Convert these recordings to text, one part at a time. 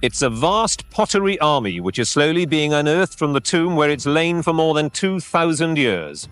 It's a vast pottery army which is slowly being unearthed from the tomb where it's lain for more than 2,000 years.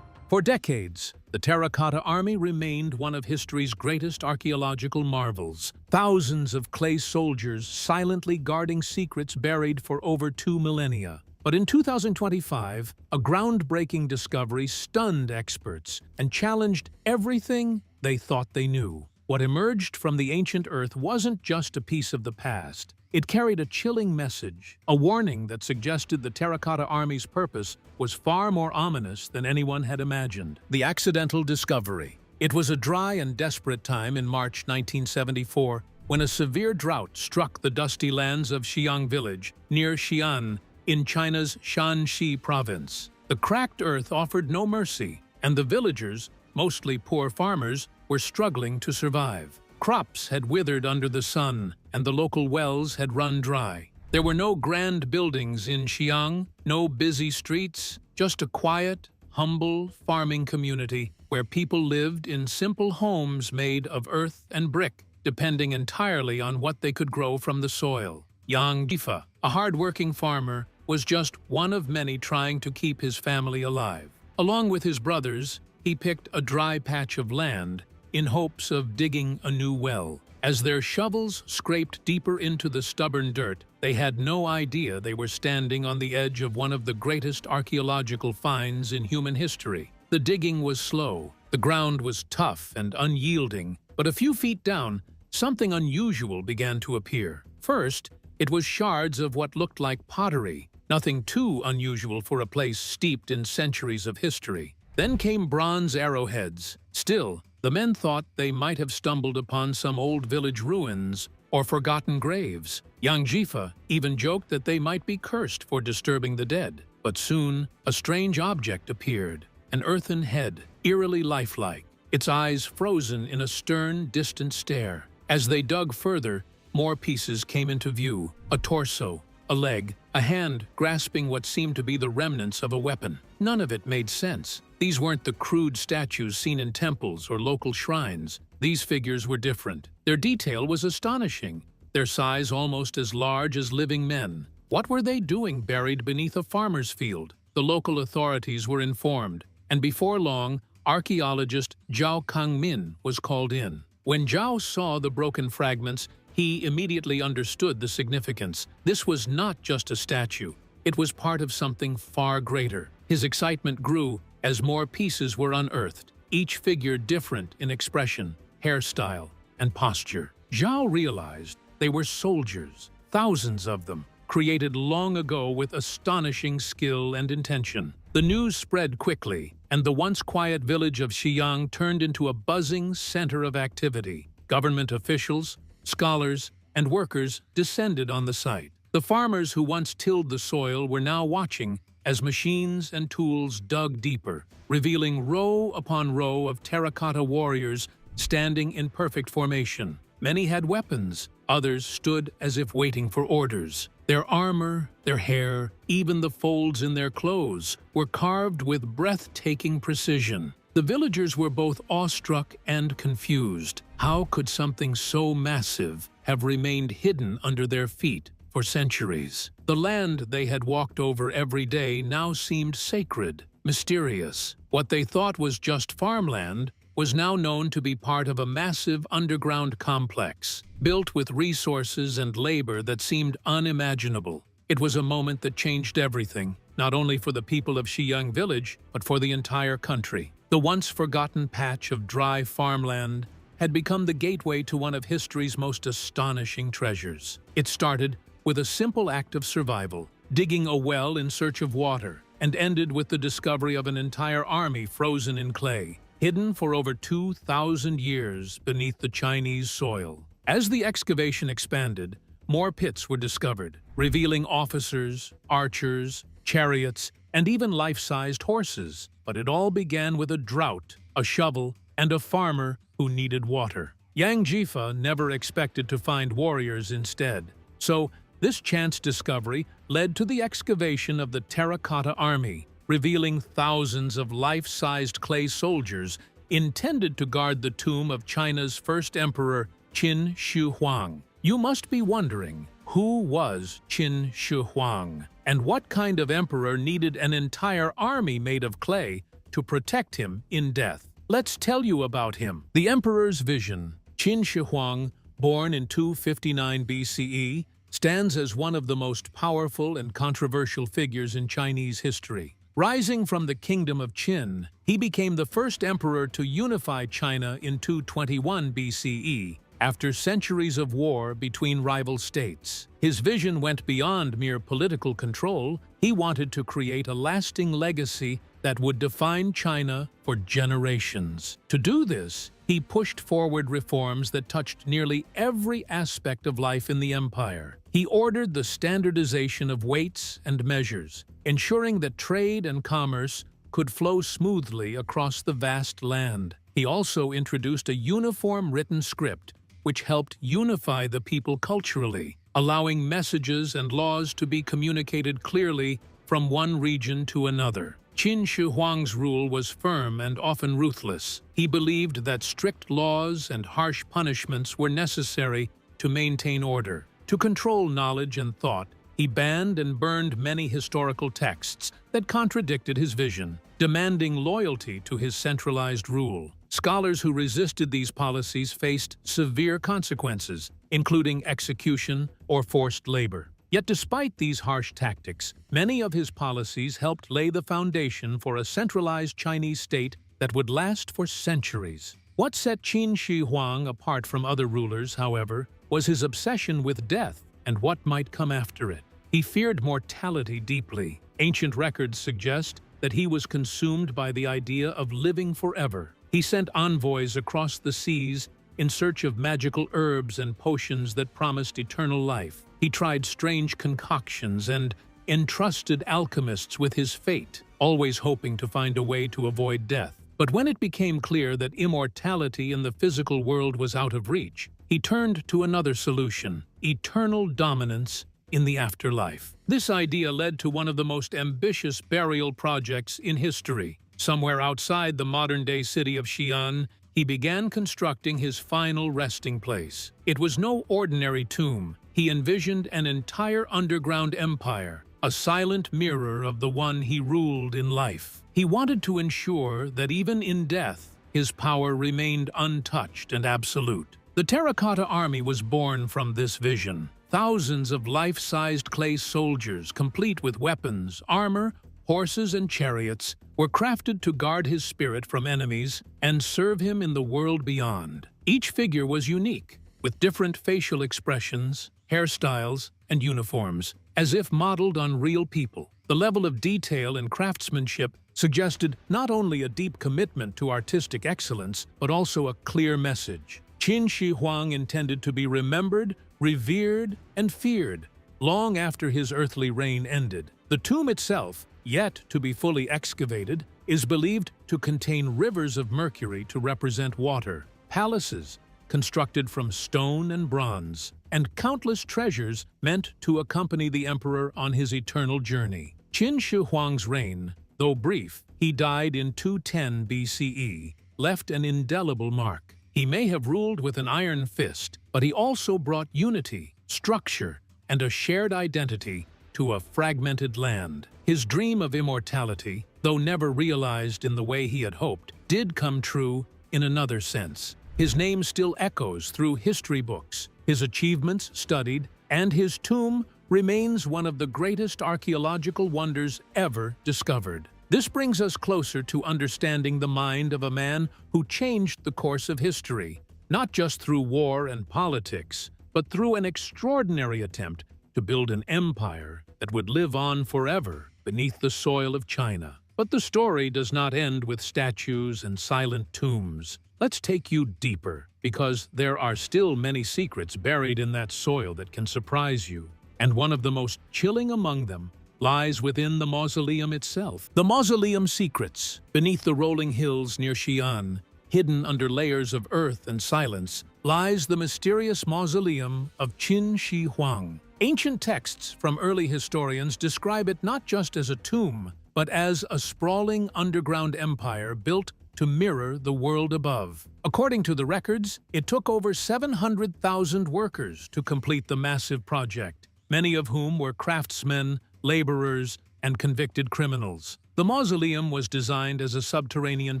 For decades, the Terracotta Army remained one of history's greatest archaeological marvels. Thousands of clay soldiers silently guarding secrets buried for over 2 millennia. But in 2025, a groundbreaking discovery stunned experts and challenged everything they thought they knew. What emerged from the ancient Earth wasn't just a piece of the past. It carried a chilling message, a warning that suggested the Terracotta Army's purpose was far more ominous than anyone had imagined. The accidental discovery. It was a dry and desperate time in March 1974 when a severe drought struck the dusty lands of Xi'an village near Xi'an in China's Shanxi province. The cracked earth offered no mercy, and the villagers, mostly poor farmers, were struggling to survive. Crops had withered under the sun, and the local wells had run dry. There were no grand buildings in Xi'an, no busy streets, just a quiet, humble farming community where people lived in simple homes made of earth and brick, depending entirely on what they could grow from the soil. Yang Jifa, a hard-working farmer, was just one of many trying to keep his family alive. Along with his brothers, he picked a dry patch of land in hopes of digging a new well. As their shovels scraped deeper into the stubborn dirt, they had no idea they were standing on the edge of one of the greatest archaeological finds in human history. The digging was slow, the ground was tough and unyielding, but a few feet down, something unusual began to appear. First, it was shards of what looked like pottery, nothing too unusual for a place steeped in centuries of history. Then came bronze arrowheads. Still, the men thought they might have stumbled upon some old village ruins or forgotten graves. Yang Jifa even joked that they might be cursed for disturbing the dead. But soon, a strange object appeared, an earthen head, eerily lifelike, its eyes frozen in a stern, distant stare. As they dug further, more pieces came into view, a torso, a leg, a hand grasping what seemed to be the remnants of a weapon. None of it made sense. These weren't the crude statues seen in temples or local shrines. These figures were different. Their detail was astonishing, their size almost as large as living men. What were they doing buried beneath a farmer's field? The local authorities were informed, and before long, archaeologist Zhao Kangmin was called in. When Zhao saw the broken fragments, he immediately understood the significance. This was not just a statue. It was part of something far greater. His excitement grew as more pieces were unearthed, each figure different in expression, hairstyle, and posture. Zhao realized they were soldiers, thousands of them, created long ago with astonishing skill and intention. The news spread quickly, and the once quiet village of Xi'an turned into a buzzing center of activity. Government officials, scholars, and workers descended on the site. The farmers who once tilled the soil were now watching as machines and tools dug deeper, revealing row upon row of terracotta warriors standing in perfect formation. Many had weapons, others stood as if waiting for orders. Their armor, their hair, even the folds in their clothes were carved with breathtaking precision. The villagers were both awestruck and confused. How could something so massive have remained hidden under their feet for centuries? The land they had walked over every day now seemed sacred, mysterious. What they thought was just farmland was now known to be part of a massive underground complex, built with resources and labor that seemed unimaginable. It was a moment that changed everything, not only for the people of Xi'an village, but for the entire country. The once forgotten patch of dry farmland had become the gateway to one of history's most astonishing treasures. It started with a simple act of survival, digging a well in search of water, and ended with the discovery of an entire army frozen in clay, hidden for over 2,000 years beneath the Chinese soil. As the excavation expanded, more pits were discovered, revealing officers, archers, chariots, and even life-sized horses. But it all began with a drought, a shovel, and a farmer who needed water. Yang Jifa never expected to find warriors instead. So, this chance discovery led to the excavation of the Terracotta Army, revealing thousands of life-sized clay soldiers intended to guard the tomb of China's first emperor, Qin Shi Huang. You must be wondering, who was Qin Shi Huang, and what kind of emperor needed an entire army made of clay to protect him in death? Let's tell you about him. The emperor's vision. Qin Shi Huang, born in 259 BCE, stands as one of the most powerful and controversial figures in Chinese history. Rising from the kingdom of Qin, he became the first emperor to unify China in 221 BCE, after centuries of war between rival states. His vision went beyond mere political control. He wanted to create a lasting legacy that would define China for generations. To do this, he pushed forward reforms that touched nearly every aspect of life in the empire. He ordered the standardization of weights and measures, ensuring that trade and commerce could flow smoothly across the vast land. He also introduced a uniform written script, which helped unify the people culturally, allowing messages and laws to be communicated clearly from one region to another. Qin Shi Huang's rule was firm and often ruthless. He believed that strict laws and harsh punishments were necessary to maintain order. To control knowledge and thought, he banned and burned many historical texts that contradicted his vision, demanding loyalty to his centralized rule. Scholars who resisted these policies faced severe consequences, including execution or forced labor. Yet despite these harsh tactics, many of his policies helped lay the foundation for a centralized Chinese state that would last for centuries. What set Qin Shi Huang apart from other rulers, however, was his obsession with death and what might come after it. He feared mortality deeply. Ancient records suggest that he was consumed by the idea of living forever. He sent envoys across the seas in search of magical herbs and potions that promised eternal life. He tried strange concoctions and entrusted alchemists with his fate, always hoping to find a way to avoid death. But when it became clear that immortality in the physical world was out of reach, he turned to another solution: eternal dominance in the afterlife. This idea led to one of the most ambitious burial projects in history. Somewhere outside the modern-day city of Xi'an, he began constructing his final resting place. It was no ordinary tomb. He envisioned an entire underground empire, a silent mirror of the one he ruled in life. He wanted to ensure that even in death, his power remained untouched and absolute. The Terracotta Army was born from this vision. Thousands of life-sized clay soldiers, complete with weapons, armor, horses, and chariots, were crafted to guard his spirit from enemies and serve him in the world beyond. Each figure was unique, with different facial expressions, hairstyles, and uniforms, as if modeled on real people. The level of detail and craftsmanship suggested not only a deep commitment to artistic excellence, but also a clear message. Qin Shi Huang intended to be remembered, revered, and feared long after his earthly reign ended. The tomb itself, yet to be fully excavated, is believed to contain rivers of mercury to represent water, palaces constructed from stone and bronze, and countless treasures meant to accompany the emperor on his eternal journey. Qin Shi Huang's reign, though brief, he died in 210 BCE, left an indelible mark. He may have ruled with an iron fist, but he also brought unity, structure, and a shared identity to a fragmented land. His dream of immortality, though never realized in the way he had hoped, did come true in another sense. His name still echoes through history books, his achievements studied, and his tomb remains one of the greatest archaeological wonders ever discovered. This brings us closer to understanding the mind of a man who changed the course of history, not just through war and politics, but through an extraordinary attempt to build an empire that would live on forever beneath the soil of China. But the story does not end with statues and silent tombs. Let's take you deeper, because there are still many secrets buried in that soil that can surprise you. And one of the most chilling among them lies within the mausoleum itself. The mausoleum secrets. Beneath the rolling hills near Xi'an, hidden under layers of earth and silence, lies the mysterious mausoleum of Qin Shi Huang. Ancient texts from early historians describe it not just as a tomb, but as a sprawling underground empire built to mirror the world above. According to the records, it took over 700,000 workers to complete the massive project, many of whom were craftsmen, laborers, and convicted criminals. The mausoleum was designed as a subterranean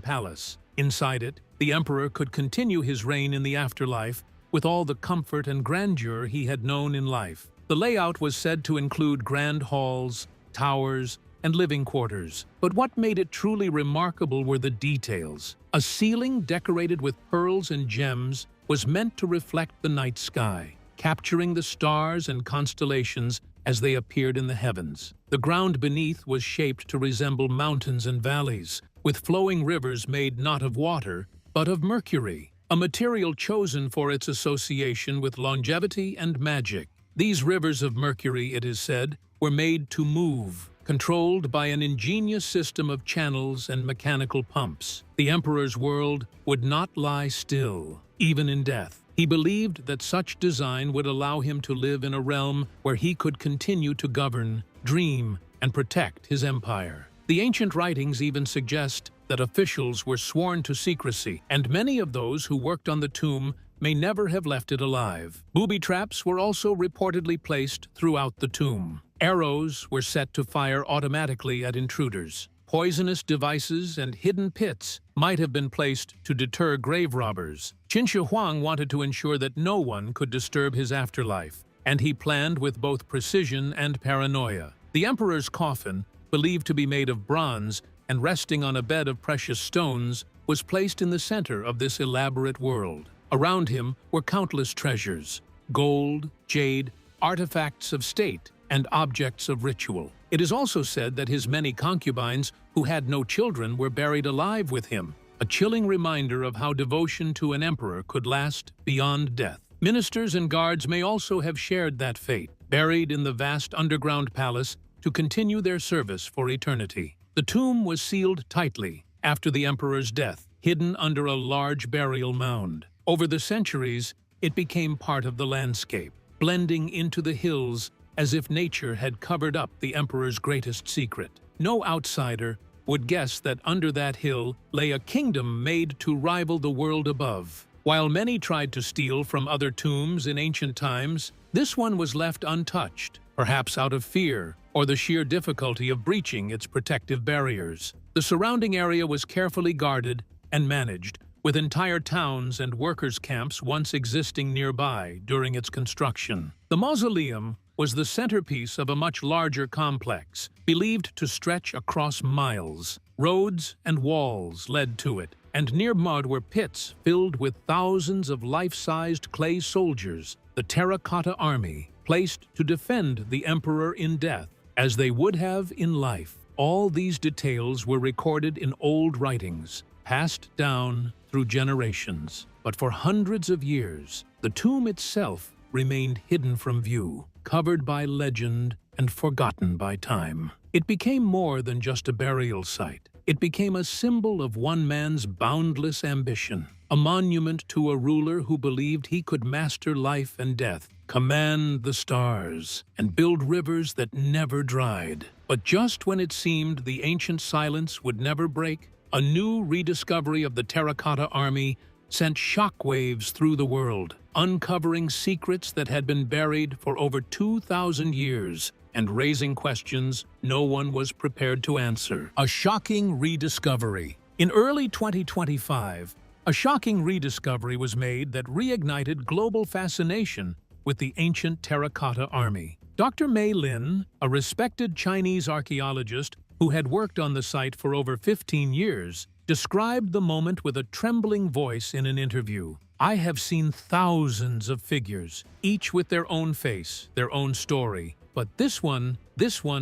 palace. Inside it, the emperor could continue his reign in the afterlife with all the comfort and grandeur he had known in life. The layout was said to include grand halls, towers, and living quarters. But what made it truly remarkable were the details. A ceiling decorated with pearls and gems was meant to reflect the night sky, capturing the stars and constellations as they appeared in the heavens. The ground beneath was shaped to resemble mountains and valleys, with flowing rivers made not of water, but of mercury, a material chosen for its association with longevity and magic. These rivers of mercury, it is said, were made to move, controlled by an ingenious system of channels and mechanical pumps. The emperor's world would not lie still, even in death. He believed that such design would allow him to live in a realm where he could continue to govern, dream, and protect his empire. The ancient writings even suggest that officials were sworn to secrecy, and many of those who worked on the tomb may never have left it alive. Booby traps were also reportedly placed throughout the tomb. Arrows were set to fire automatically at intruders. Poisonous devices and hidden pits might have been placed to deter grave robbers. Qin Shi Huang wanted to ensure that no one could disturb his afterlife, and he planned with both precision and paranoia. The emperor's coffin, believed to be made of bronze and resting on a bed of precious stones, was placed in the center of this elaborate world. Around him were countless treasures: gold, jade, artifacts of state, and objects of ritual. It is also said that his many concubines, who had no children, were buried alive with him, a chilling reminder of how devotion to an emperor could last beyond death. Ministers and guards may also have shared that fate, buried in the vast underground palace to continue their service for eternity. The tomb was sealed tightly after the emperor's death, hidden under a large burial mound. Over the centuries, it became part of the landscape, blending into the hills as if nature had covered up the emperor's greatest secret. No outsider would guess that under that hill lay a kingdom made to rival the world above. While many tried to steal from other tombs in ancient times, this one was left untouched, perhaps out of fear or the sheer difficulty of breaching its protective barriers. The surrounding area was carefully guarded and managed, with entire towns and workers' camps once existing nearby during its construction. The mausoleum was the centerpiece of a much larger complex, believed to stretch across miles. Roads and walls led to it, and nearby were pits filled with thousands of life-sized clay soldiers, the Terracotta Army, placed to defend the emperor in death, as they would have in life. All these details were recorded in old writings, passed down through generations. But for hundreds of years, the tomb itself remained hidden from view, covered by legend and forgotten by time. It became more than just a burial site. It became a symbol of one man's boundless ambition, a monument to a ruler who believed he could master life and death, command the stars, and build rivers that never dried. But just when it seemed the ancient silence would never break, a new rediscovery of the Terracotta Army sent shockwaves through the world, uncovering secrets that had been buried for over 2,000 years and raising questions no one was prepared to answer. A shocking rediscovery. In early 2025, a shocking rediscovery was made that reignited global fascination with the ancient Terracotta Army. Dr. Mei Lin, a respected Chinese archaeologist who had worked on the site for over 15 years, described the moment with a trembling voice in an interview. "I have seen thousands of figures, each with their own face, their own story. But this one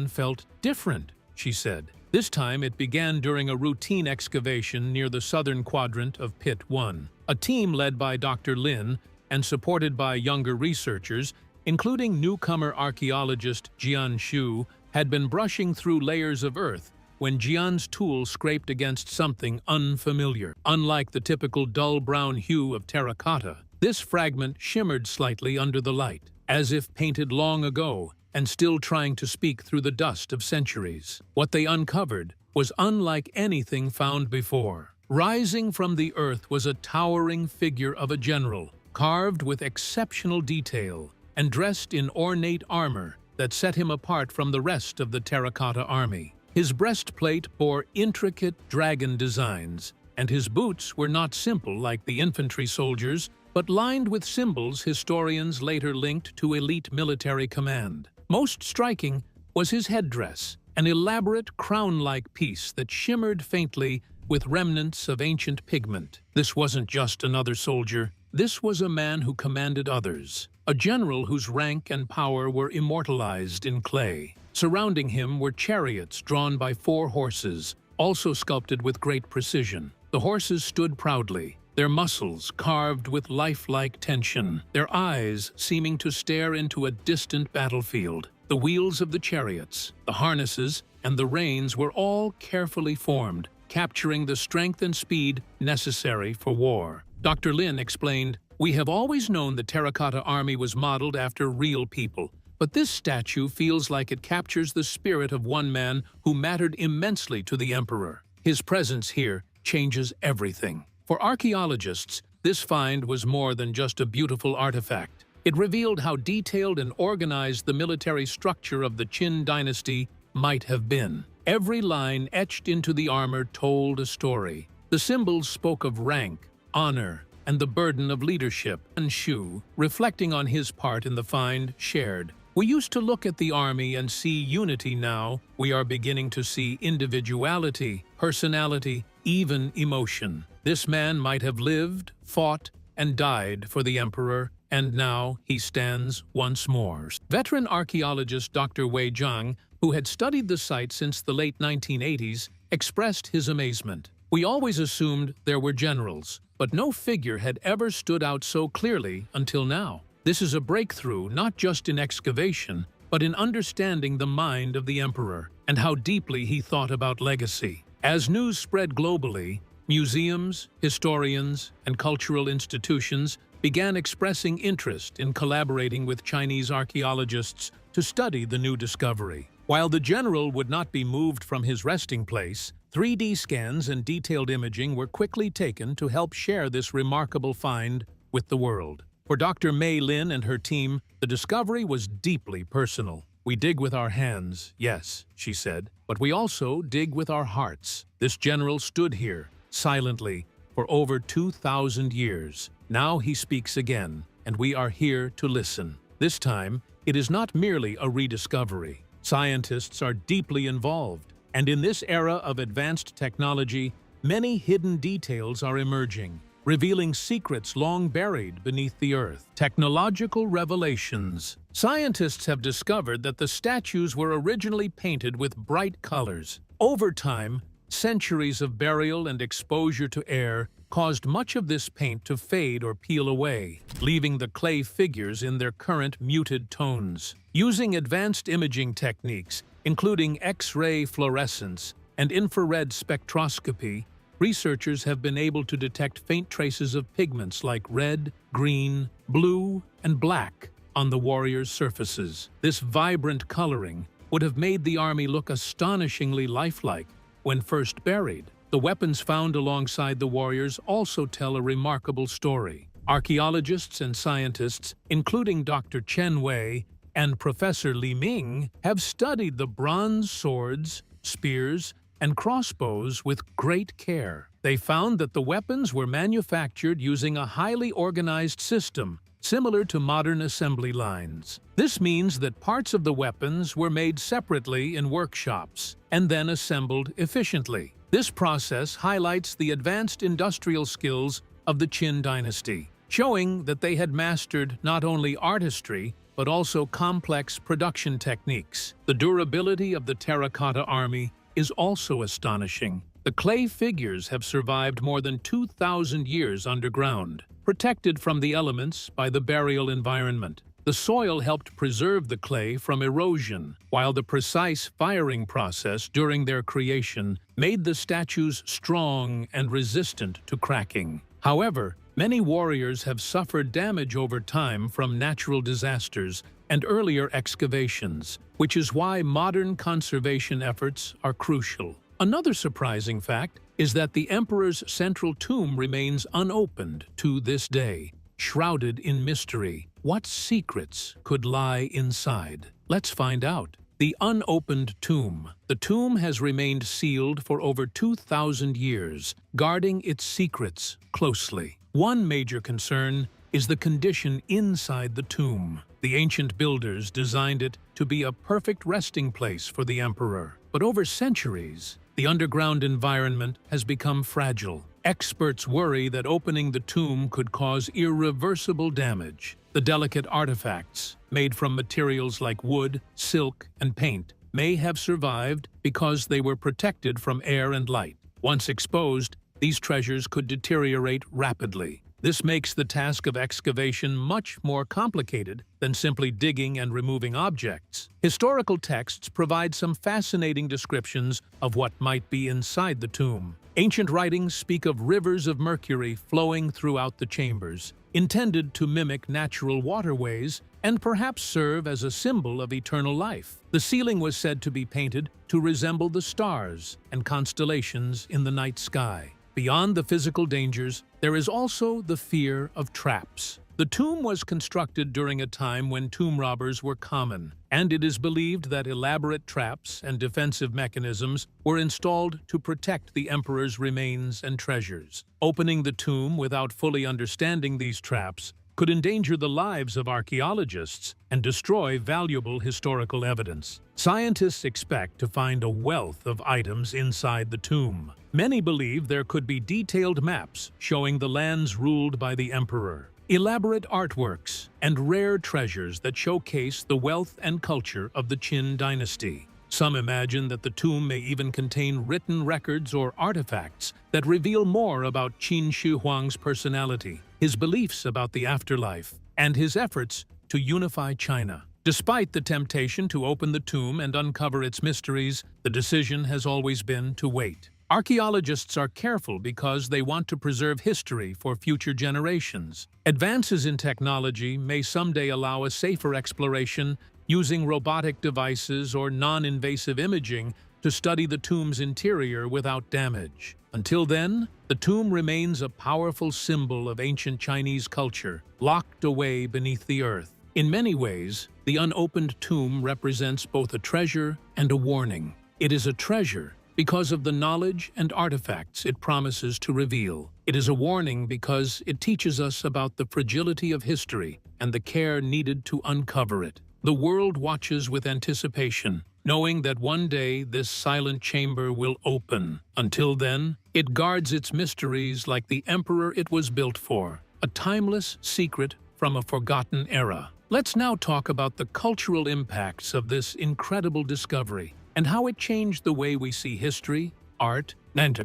felt different," she said. This time it began during a routine excavation near the southern quadrant of Pit 1. A team led by Dr. Lin and supported by younger researchers, including newcomer archaeologist Xi'an Xu, had been brushing through layers of earth when Xi'an's tool scraped against something unfamiliar. Unlike the typical dull brown hue of terracotta, this fragment shimmered slightly under the light. As if painted long ago, and still trying to speak through the dust of centuries. What they uncovered was unlike anything found before. Rising from the earth was a towering figure of a general, carved with exceptional detail and dressed in ornate armor that set him apart from the rest of the Terracotta Army. His breastplate bore intricate dragon designs, and his boots were not simple like the infantry soldiers, but lined with symbols historians later linked to elite military command. Most striking was his headdress, an elaborate crown-like piece that shimmered faintly with remnants of ancient pigment. This wasn't just another soldier. This was a man who commanded others, a general whose rank and power were immortalized in clay. Surrounding him were chariots drawn by 4 horses, also sculpted with great precision. The horses stood proudly, their muscles carved with lifelike tension, their eyes seeming to stare into a distant battlefield. The wheels of the chariots, the harnesses, and the reins were all carefully formed, capturing the strength and speed necessary for war. Dr. Lin explained, "We have always known the Terracotta Army was modeled after real people, but this statue feels like it captures the spirit of one man who mattered immensely to the emperor. His presence here changes everything." For archaeologists, this find was more than just a beautiful artifact. It revealed how detailed and organized the military structure of the Qin dynasty might have been. Every line etched into the armor told a story. The symbols spoke of rank, honor, and the burden of leadership, and Shu, reflecting on his part in the find, shared, "We used to look at the army and see unity. Now we are beginning to see individuality, personality, even emotion. This man might have lived, fought, and died for the emperor, and now he stands once more." Veteran archaeologist Dr. Wei Zhang, who had studied the site since the late 1980s, expressed his amazement. "We always assumed there were generals, but no figure had ever stood out so clearly until now. This is a breakthrough not just in excavation, but in understanding the mind of the emperor and how deeply he thought about legacy." As news spread globally, museums, historians, and cultural institutions began expressing interest in collaborating with Chinese archaeologists to study the new discovery. While the general would not be moved from his resting place, 3D scans and detailed imaging were quickly taken to help share this remarkable find with the world. For Dr. Mei Lin and her team, the discovery was deeply personal. "We dig with our hands, yes," she said, "but we also dig with our hearts." This general stood here, silently, for over 2,000 years. Now he speaks again, and we are here to listen. This time, it is not merely a rediscovery. Scientists are deeply involved, and in this era of advanced technology, many hidden details are emerging, revealing secrets long buried beneath the earth. Technological revelations. Scientists have discovered that the statues were originally painted with bright colors. Over time, centuries of burial and exposure to air caused much of this paint to fade or peel away, leaving the clay figures in their current muted tones. Using advanced imaging techniques, including X-ray fluorescence and infrared spectroscopy, researchers have been able to detect faint traces of pigments like red, green, blue, and black on the warriors' surfaces. This vibrant coloring would have made the army look astonishingly lifelike when first buried. The weapons found alongside the warriors also tell a remarkable story. Archaeologists and scientists, including Dr. Chen Wei and Professor Li Ming, have studied the bronze swords, spears, and crossbows with great care. They found that the weapons were manufactured using a highly organized system, similar to modern assembly lines. This means that parts of the weapons were made separately in workshops and then assembled efficiently. This process highlights the advanced industrial skills of the Qin dynasty, showing that they had mastered not only artistry, but also complex production techniques. The durability of the Terracotta Army is also astonishing. The clay figures have survived more than 2,000 years underground, protected from the elements by the burial environment. The soil helped preserve the clay from erosion, while the precise firing process during their creation made the statues strong and resistant to cracking. However, many warriors have suffered damage over time from natural disasters, and earlier excavations, which is why modern conservation efforts are crucial. Another surprising fact is that the emperor's central tomb remains unopened to this day, shrouded in mystery. What secrets could lie inside? Let's find out. The unopened tomb. The tomb has remained sealed for over 2,000 years, guarding its secrets closely. One major concern is the condition inside the tomb. The ancient builders designed it to be a perfect resting place for the emperor. But over centuries, the underground environment has become fragile. Experts worry that opening the tomb could cause irreversible damage. The delicate artifacts, made from materials like wood, silk, and paint, may have survived because they were protected from air and light. Once exposed, these treasures could deteriorate rapidly. This makes the task of excavation much more complicated than simply digging and removing objects. Historical texts provide some fascinating descriptions of what might be inside the tomb. Ancient writings speak of rivers of mercury flowing throughout the chambers, intended to mimic natural waterways and perhaps serve as a symbol of eternal life. The ceiling was said to be painted to resemble the stars and constellations in the night sky. Beyond the physical dangers, there is also the fear of traps. The tomb was constructed during a time when tomb robbers were common, and it is believed that elaborate traps and defensive mechanisms were installed to protect the emperor's remains and treasures. Opening the tomb without fully understanding these traps could endanger the lives of archaeologists and destroy valuable historical evidence. Scientists expect to find a wealth of items inside the tomb. Many believe there could be detailed maps showing the lands ruled by the emperor, elaborate artworks, and rare treasures that showcase the wealth and culture of the Qin dynasty. Some imagine that the tomb may even contain written records or artifacts that reveal more about Qin Shi Huang's personality, his beliefs about the afterlife, and his efforts to unify China. Despite the temptation to open the tomb and uncover its mysteries, the decision has always been to wait. Archaeologists are careful because they want to preserve history for future generations. Advances in technology may someday allow a safer exploration using robotic devices or non-invasive imaging to study the tomb's interior without damage. Until then, the tomb remains a powerful symbol of ancient Chinese culture, locked away beneath the earth. In many ways, the unopened tomb represents both a treasure and a warning. It is a treasure because of the knowledge and artifacts it promises to reveal. It is a warning because it teaches us about the fragility of history and the care needed to uncover it. The world watches with anticipation, knowing that one day this silent chamber will open. Until then, it guards its mysteries like the emperor it was built for, a timeless secret from a forgotten era. Let's now talk about the cultural impacts of this incredible discovery and how it changed the way we see history, art, and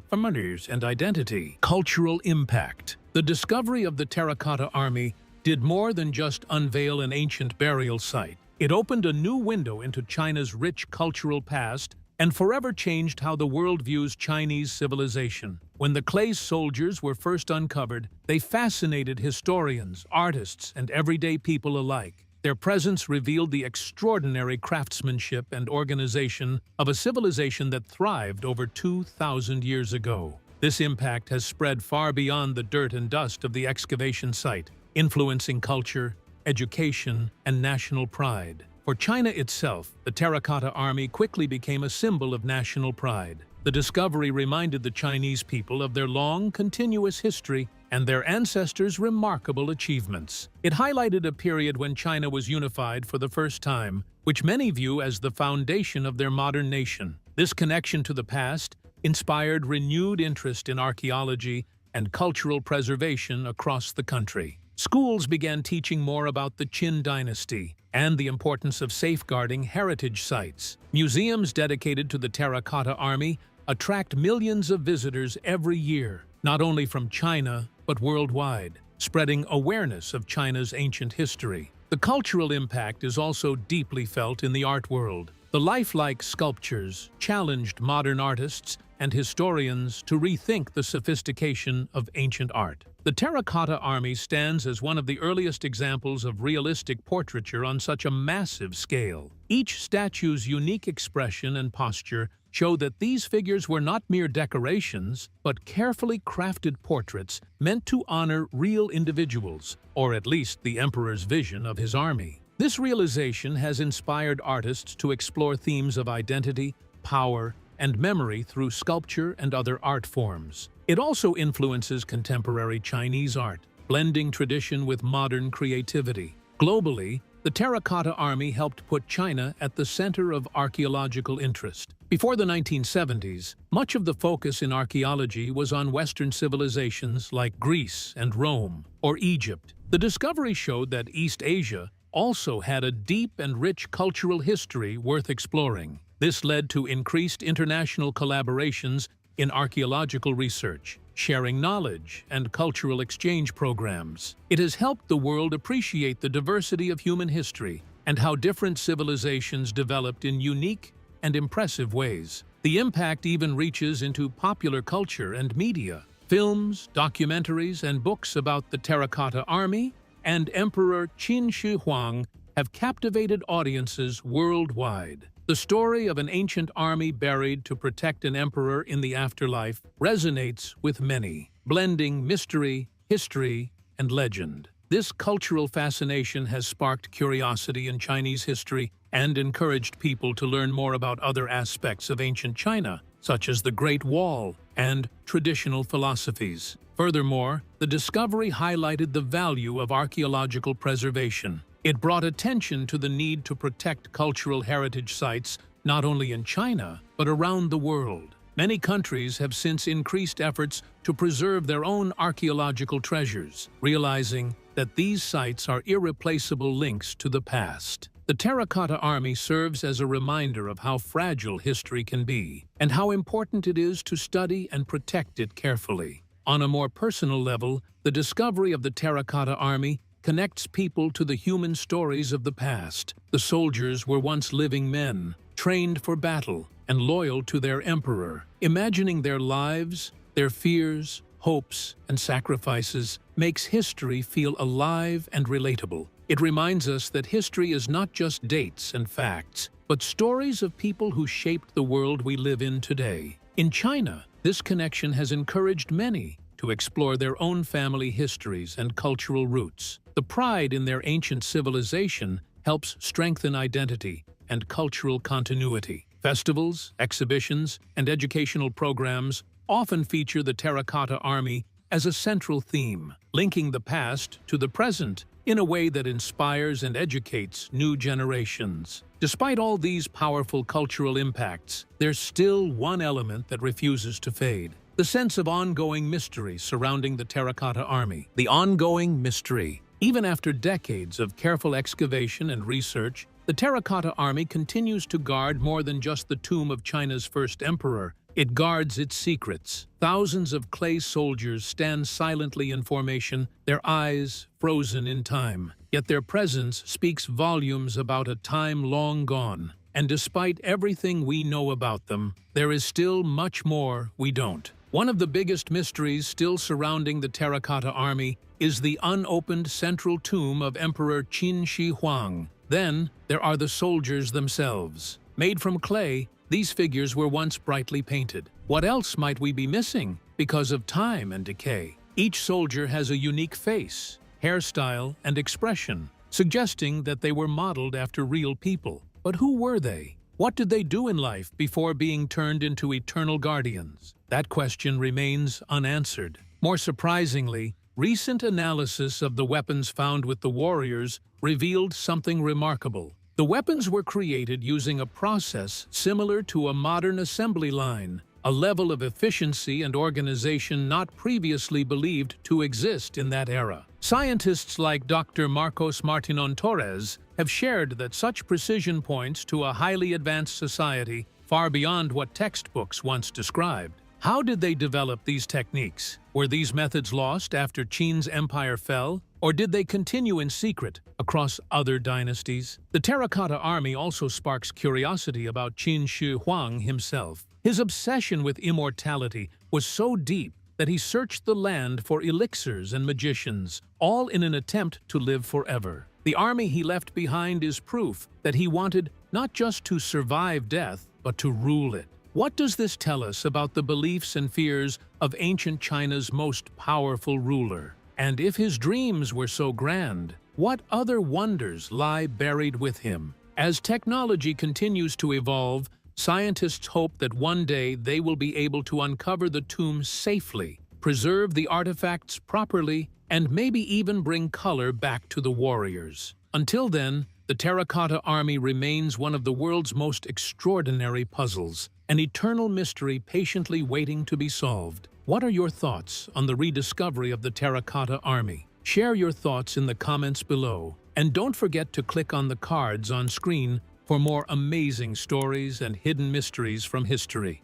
identity. Cultural impact. The discovery of the Terracotta Army did more than just unveil an ancient burial site. It opened a new window into China's rich cultural past and forever changed how the world views Chinese civilization. When the clay soldiers were first uncovered, they fascinated historians, artists, and everyday people alike. Their presence revealed the extraordinary craftsmanship and organization of a civilization that thrived over 2,000 years ago. This impact has spread far beyond the dirt and dust of the excavation site, influencing culture, education, and national pride. For China itself, the Terracotta Army quickly became a symbol of national pride. The discovery reminded the Chinese people of their long, continuous history and their ancestors' remarkable achievements. It highlighted a period when China was unified for the first time, which many view as the foundation of their modern nation. This connection to the past inspired renewed interest in archaeology and cultural preservation across the country. Schools began teaching more about the Qin dynasty and the importance of safeguarding heritage sites. Museums dedicated to the Terracotta Army attract millions of visitors every year, not only from China, but worldwide, spreading awareness of China's ancient history. The cultural impact is also deeply felt in the art world. The lifelike sculptures challenged modern artists and historians to rethink the sophistication of ancient art. The Terracotta Army stands as one of the earliest examples of realistic portraiture on such a massive scale. Each statue's unique expression and posture show that these figures were not mere decorations, but carefully crafted portraits meant to honor real individuals, or at least the emperor's vision of his army. This realization has inspired artists to explore themes of identity, power, and memory through sculpture and other art forms. It also influences contemporary Chinese art, blending tradition with modern creativity. Globally, the Terracotta Army helped put China at the center of archaeological interest. Before the 1970s, much of the focus in archaeology was on Western civilizations like Greece and Rome, or Egypt. The discovery showed that East Asia also had a deep and rich cultural history worth exploring. This led to increased international collaborations in archaeological research, sharing knowledge, and cultural exchange programs. It has helped the world appreciate the diversity of human history and how different civilizations developed in unique and impressive ways. The impact even reaches into popular culture and media. Films, documentaries, and books about the Terracotta Army and Emperor Qin Shi Huang have captivated audiences worldwide. The story of an ancient army buried to protect an emperor in the afterlife resonates with many, blending mystery, history, and legend. This cultural fascination has sparked curiosity in Chinese history and encouraged people to learn more about other aspects of ancient China, such as the Great Wall and traditional philosophies. Furthermore, the discovery highlighted the value of archaeological preservation. It brought attention to the need to protect cultural heritage sites not only in China, but around the world. Many countries have since increased efforts to preserve their own archaeological treasures, realizing that these sites are irreplaceable links to the past. The Terracotta Army serves as a reminder of how fragile history can be, and how important it is to study and protect it carefully. On a more personal level, the discovery of the Terracotta Army connects people to the human stories of the past. The soldiers were once living men, trained for battle, and loyal to their emperor. Imagining their lives, their fears, hopes, and sacrifices makes history feel alive and relatable. It reminds us that history is not just dates and facts, but stories of people who shaped the world we live in today. In China, this connection has encouraged many to explore their own family histories and cultural roots. The pride in their ancient civilization helps strengthen identity and cultural continuity. Festivals, exhibitions, and educational programs often feature the Terracotta Army as a central theme, linking the past to the present in a way that inspires and educates new generations. Despite all these powerful cultural impacts, there's still one element that refuses to fade: the sense of ongoing mystery surrounding the Terracotta Army. The ongoing mystery. Even after decades of careful excavation and research, the Terracotta Army continues to guard more than just the tomb of China's first emperor. It guards its secrets. Thousands of clay soldiers stand silently in formation, their eyes frozen in time. Yet their presence speaks volumes about a time long gone. And despite everything we know about them, there is still much more we don't. One of the biggest mysteries still surrounding the Terracotta Army is the unopened central tomb of Emperor Qin Shi Huang. Then, there are the soldiers themselves. Made from clay, these figures were once brightly painted. What else might we be missing because of time and decay? Each soldier has a unique face, hairstyle, and expression, suggesting that they were modeled after real people. But who were they? What did they do in life before being turned into eternal guardians? That question remains unanswered. More surprisingly, recent analysis of the weapons found with the warriors revealed something remarkable. The weapons were created using a process similar to a modern assembly line, a level of efficiency and organization not previously believed to exist in that era. Scientists like Dr. Marcos Martinon Torres have shared that such precision points to a highly advanced society far beyond what textbooks once described. How did they develop these techniques? Were these methods lost after Qin's empire fell? Or did they continue in secret across other dynasties? The Terracotta Army also sparks curiosity about Qin Shi Huang himself. His obsession with immortality was so deep that he searched the land for elixirs and magicians, all in an attempt to live forever. The army he left behind is proof that he wanted not just to survive death, but to rule it. What does this tell us about the beliefs and fears of ancient China's most powerful ruler? And if his dreams were so grand, what other wonders lie buried with him? As technology continues to evolve, scientists hope that one day they will be able to uncover the tomb safely, preserve the artifacts properly, and maybe even bring color back to the warriors. Until then, the Terracotta Army remains one of the world's most extraordinary puzzles, an eternal mystery patiently waiting to be solved. What are your thoughts on the rediscovery of the Terracotta Army? Share your thoughts in the comments below, and don't forget to click on the cards on screen for more amazing stories and hidden mysteries from history.